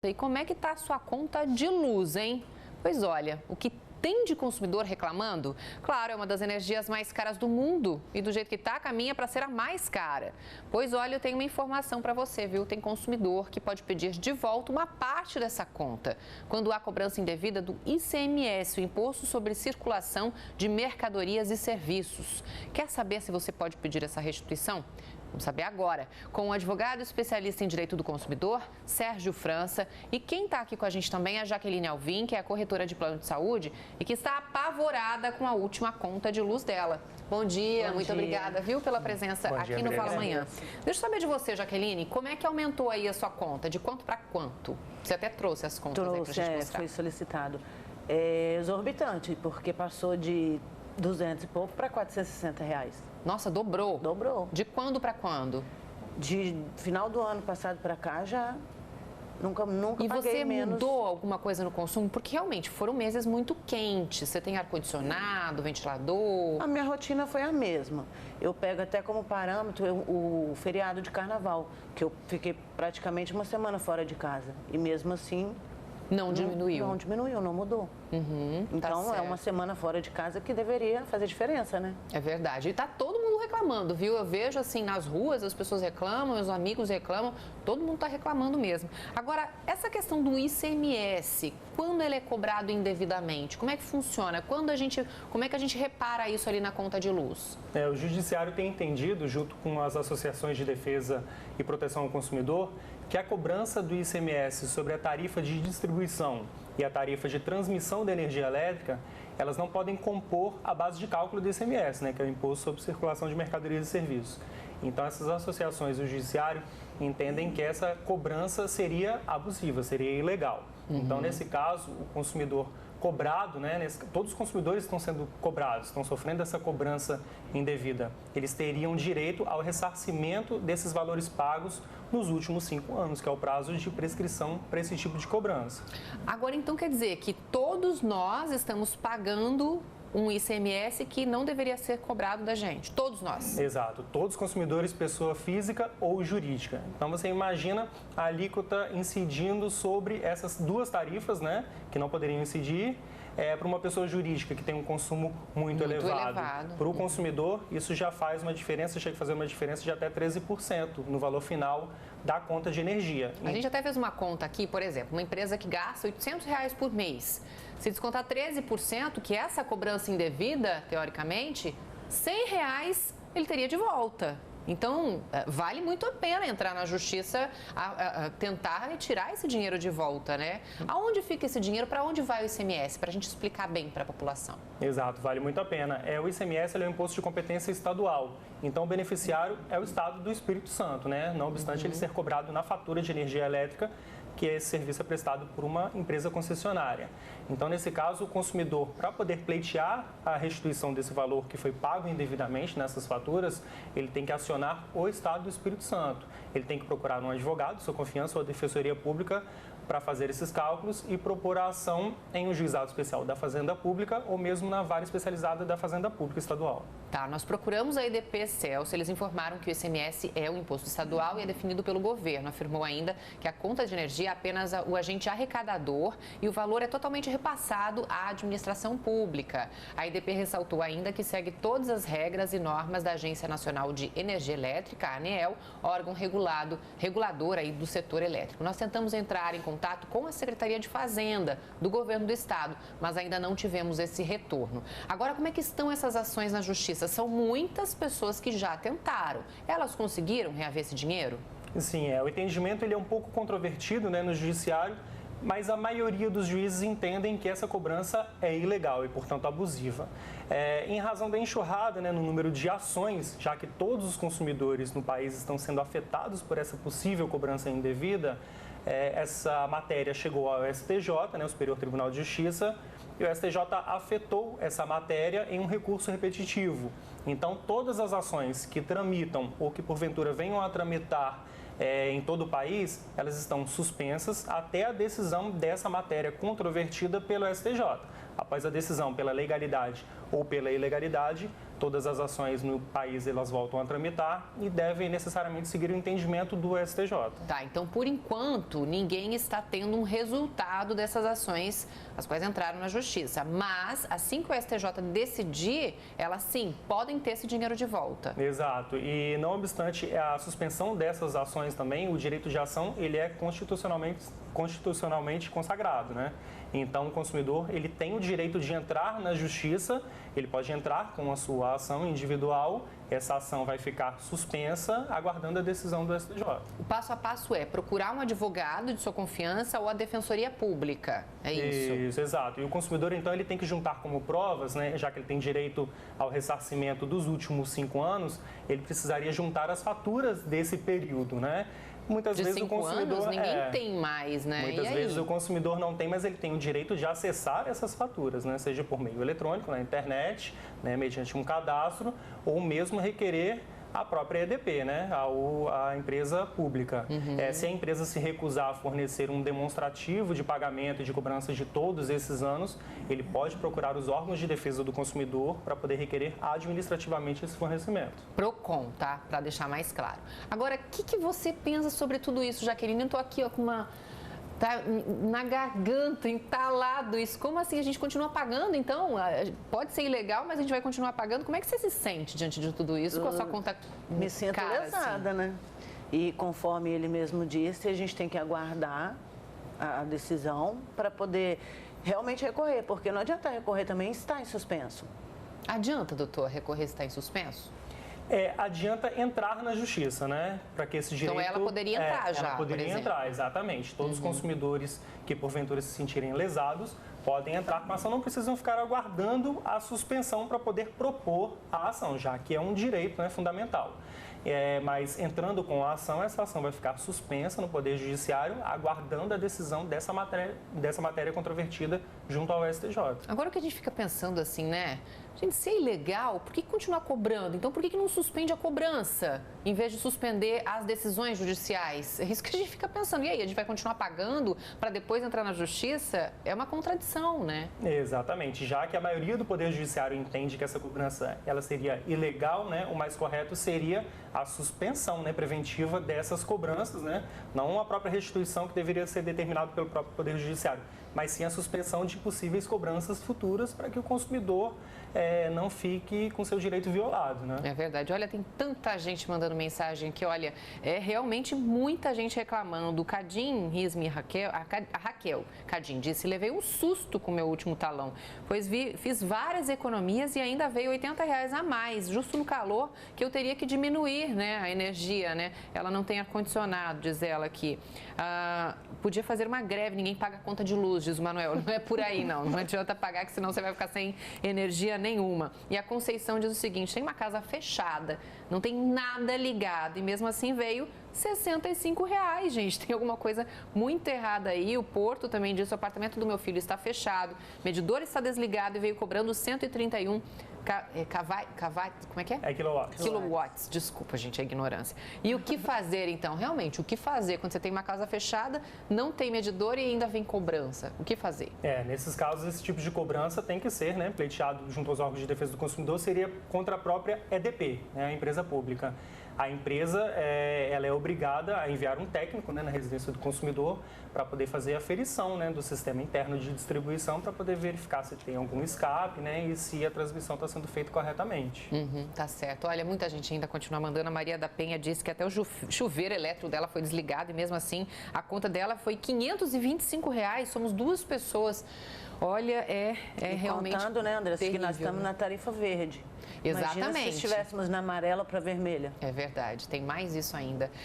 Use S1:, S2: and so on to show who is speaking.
S1: E como é que está a sua conta de luz, hein? Pois olha, o que tem de consumidor reclamando? Claro, é uma das energias mais caras do mundo e do jeito que está, caminha para ser a mais cara. Pois olha, eu tenho uma informação para você, viu? Tem consumidor que pode pedir de volta uma parte dessa conta quando há cobrança indevida do ICMS, o Imposto sobre Circulação de Mercadorias e Serviços. Quer saber se você pode pedir essa restituição? Vamos saber agora, com o advogado especialista em direito do consumidor, Sérgio França, e quem está aqui com a gente também é a Jaqueline Alvim, que é a corretora de plano de saúde e que está apavorada com a última conta de luz dela. Bom dia, muito obrigada, viu, pela presença aqui no Fala Amanhã. Deixa eu saber de você, Jaqueline, como é que aumentou aí a sua conta? De quanto para quanto? Você até trouxe as contas aí para a gente mostrar.
S2: Foi solicitado. É exorbitante, porque passou de 200 e pouco para 460 reais.
S1: Nossa, dobrou?
S2: Dobrou.
S1: De quando para quando?
S2: De final do ano passado para cá já nunca
S1: e
S2: paguei menos.
S1: E você mudou alguma coisa no consumo? Porque realmente foram meses muito quentes. Você tem ar-condicionado, ventilador?
S2: A minha rotina foi a mesma. Eu pego até como parâmetro o feriado de carnaval, que eu fiquei praticamente uma semana fora de casa. E mesmo assim...
S1: Não diminuiu?
S2: Não diminuiu, não mudou. Então, é uma semana fora de casa que deveria fazer diferença, né?
S1: É verdade. E tá todo mundo reclamando, viu? Eu vejo assim nas ruas, as pessoas reclamam, os amigos reclamam, todo mundo tá reclamando mesmo. Agora, essa questão do ICMS, quando ele é cobrado indevidamente, como é que funciona? Como é que a gente repara isso ali na conta de luz?
S3: O Judiciário tem entendido, junto com as associações de defesa e proteção ao consumidor, que a cobrança do ICMS sobre a tarifa de distribuição e a tarifa de transmissão da energia elétrica, elas não podem compor a base de cálculo do ICMS, né, que é o Imposto sobre Circulação de Mercadorias e Serviços. Então, essas associações do Judiciário entendem que essa cobrança seria abusiva, seria ilegal. Então, nesse caso, o consumidor cobrado, né, todos os consumidores estão sendo cobrados, estão sofrendo essa cobrança indevida. Eles teriam direito ao ressarcimento desses valores pagos nos últimos 5 anos, que é o prazo de prescrição para esse tipo de cobrança.
S1: Agora, então, quer dizer que todos nós estamos pagando um ICMS que não deveria ser cobrado da gente, todos nós.
S3: Exato, todos os consumidores, pessoa física ou jurídica. Então você imagina a alíquota incidindo sobre essas duas tarifas, né, que não poderiam incidir, para uma pessoa jurídica que tem um consumo muito elevado. Para o consumidor, isso já faz uma diferença, chega a fazer uma diferença de até 13% no valor final da conta de energia.
S1: A gente até fez uma conta aqui, por exemplo, uma empresa que gasta R$800 por mês. Se descontar 13%, que é essa cobrança indevida, teoricamente, R$100 ele teria de volta. Então, vale muito a pena entrar na justiça a tentar retirar esse dinheiro de volta, né? Aonde fica esse dinheiro? Para onde vai o ICMS? Para a gente explicar bem para a população.
S3: Exato, vale muito a pena. O ICMS é um imposto de competência estadual. Então, o beneficiário é o Estado do Espírito Santo, né? Não obstante ele ser cobrado na fatura de energia elétrica, que esse serviço é prestado por uma empresa concessionária. Então, nesse caso, o consumidor, para poder pleitear a restituição desse valor que foi pago indevidamente nessas faturas, ele tem que acionar o Estado do Espírito Santo. Ele tem que procurar um advogado, sua confiança ou a Defensoria Pública, para fazer esses cálculos e propor a ação em um juizado especial da Fazenda Pública ou mesmo na vara especializada da Fazenda Pública Estadual.
S1: Tá, nós procuramos a EDP-Celso, eles informaram que o ICMS é um imposto estadual e é definido pelo governo. Afirmou ainda que a conta de energia é apenas o agente arrecadador e o valor é totalmente repassado à administração pública. A EDP ressaltou ainda que segue todas as regras e normas da Agência Nacional de Energia Elétrica, a ANEEL, órgão regulador aí do setor elétrico. Nós tentamos entrar em contato com a Secretaria de Fazenda do Governo do Estado, mas ainda não tivemos esse retorno. Agora, como é que estão essas ações na Justiça? São muitas pessoas que já tentaram. Elas conseguiram reaver esse dinheiro?
S3: Sim, o entendimento ele é um pouco controvertido, né, no Judiciário, mas a maioria dos juízes entendem que essa cobrança é ilegal e, portanto, abusiva. Em razão da enxurrada, né, no número de ações, já que todos os consumidores no país estão sendo afetados por essa possível cobrança indevida, essa matéria chegou ao STJ, né, o Superior Tribunal de Justiça, e o STJ afetou essa matéria em um recurso repetitivo. Então, todas as ações que tramitam ou que, porventura, venham a tramitar em todo o país, elas estão suspensas até a decisão dessa matéria controvertida pelo STJ. Após a decisão pela legalidade ou pela ilegalidade, Todas as ações no país elas voltam a tramitar e devem necessariamente seguir o entendimento do STJ.
S1: Tá, então por enquanto ninguém está tendo um resultado dessas ações, as quais entraram na justiça. Mas assim que o STJ decidir, elas sim podem ter esse dinheiro de volta.
S3: Exato. E não obstante a suspensão dessas ações também, o direito de ação ele é constitucionalmente consagrado, né? Então o consumidor ele tem o direito de entrar na justiça, ele pode entrar com a sua ação individual, essa ação vai ficar suspensa, aguardando a decisão do STJ.
S1: O passo a passo é procurar um advogado de sua confiança ou a defensoria pública, é isso?
S3: Isso, exato. E o consumidor, então, ele tem que juntar como provas, né, já que ele tem direito ao ressarcimento dos últimos 5 anos, ele precisaria juntar as faturas desse período, né? Muitas
S1: de
S3: vezes
S1: 5
S3: o consumidor
S1: anos, ninguém tem mais, né?
S3: Muitas vezes o consumidor não tem, mas ele tem o direito de acessar essas faturas, né? Seja por meio eletrônico, na internet, né? Mediante um cadastro, ou mesmo requerer a própria EDP, né? A empresa pública. Se a empresa se recusar a fornecer um demonstrativo de pagamento e de cobrança de todos esses anos, ele pode procurar os órgãos de defesa do consumidor para poder requerer administrativamente esse fornecimento.
S1: PROCON, tá? Para deixar mais claro. Agora, o que você pensa sobre tudo isso, Jaqueline? Eu estou aqui ó, com uma... Tá na garganta, entalado isso. Como assim? A gente continua pagando, então? Pode ser ilegal, mas a gente vai continuar pagando. Como é que você se sente diante de tudo isso com a sua conta
S2: Me sinto
S1: cara,
S2: lesada,
S1: assim?
S2: né? E conforme ele mesmo disse, a gente tem que aguardar a decisão para poder realmente recorrer, porque não adianta recorrer também se está em suspenso.
S1: Adianta, doutor, recorrer se está em suspenso?
S3: Adianta entrar na justiça, né? Para que esse direito...
S1: Então ela poderia entrar já,
S3: ela poderia entrar, exatamente. Todos os consumidores que porventura se sentirem lesados podem entrar com a ação, não precisam ficar aguardando a suspensão para poder propor a ação, já que é um direito, né, fundamental. Mas entrando com a ação, essa ação vai ficar suspensa no Poder Judiciário, aguardando a decisão dessa matéria controvertida junto ao STJ.
S1: Agora o que a gente fica pensando assim, né? Gente, se é ilegal, por que continuar cobrando? Então, por que não suspende a cobrança, em vez de suspender as decisões judiciais? É isso que a gente fica pensando. E aí, a gente vai continuar pagando para depois entrar na justiça? É uma contradição, né?
S3: Exatamente. Já que a maioria do Poder Judiciário entende que essa cobrança ela seria ilegal, né? O mais correto seria a suspensão, né, preventiva dessas cobranças, né? Não a própria restituição que deveria ser determinada pelo próprio Poder Judiciário, mas sim a suspensão de possíveis cobranças futuras para que o consumidor não fique com seu direito violado, né?
S1: É verdade. Olha, tem tanta gente mandando mensagem que, olha, realmente muita gente reclamando. O Cadim, Rismi, a Raquel Cadim disse, levei um susto com o meu último talão, pois fiz várias economias e ainda veio R$80 a mais, justo no calor que eu teria que diminuir, né, a energia, né? Ela não tem ar-condicionado, diz ela aqui. Podia fazer uma greve, ninguém paga a conta de luz, diz o Manuel. Não é por aí, não. Não adianta pagar, que senão você vai ficar sem energia nenhuma. E a Conceição diz o seguinte, tem uma casa fechada, não tem nada ligado e mesmo assim veio R$65, gente. Tem alguma coisa muito errada aí. O Porto também diz, o apartamento do meu filho está fechado, medidor está desligado e veio cobrando 131 como é que é?
S3: Quilowatts.
S1: Kilowatts. Desculpa, gente, a ignorância. E o que fazer, então? Realmente, o que fazer quando você tem uma casa fechada, não tem medidor e ainda vem cobrança? O que fazer?
S3: Nesses casos, esse tipo de cobrança tem que ser, né, pleiteado junto aos órgãos de defesa do consumidor, seria contra a própria EDP, né, a empresa pública. A empresa ela é obrigada a enviar um técnico, né, na residência do consumidor para poder fazer a aferição, né, do sistema interno de distribuição para poder verificar se tem algum escape, né, e se a transmissão está sendo feita corretamente.
S1: Tá certo. Olha, muita gente ainda continua mandando. A Maria da Penha disse que até o chuveiro elétrico dela foi desligado e mesmo assim a conta dela foi R$525. Somos 2 pessoas. Olha, realmente
S2: contando, né, André, que nós
S1: terrível,
S2: estamos na tarifa verde.
S1: Exatamente.
S2: Imagina se estivéssemos na amarela para vermelha.
S1: É verdade, tem mais isso ainda.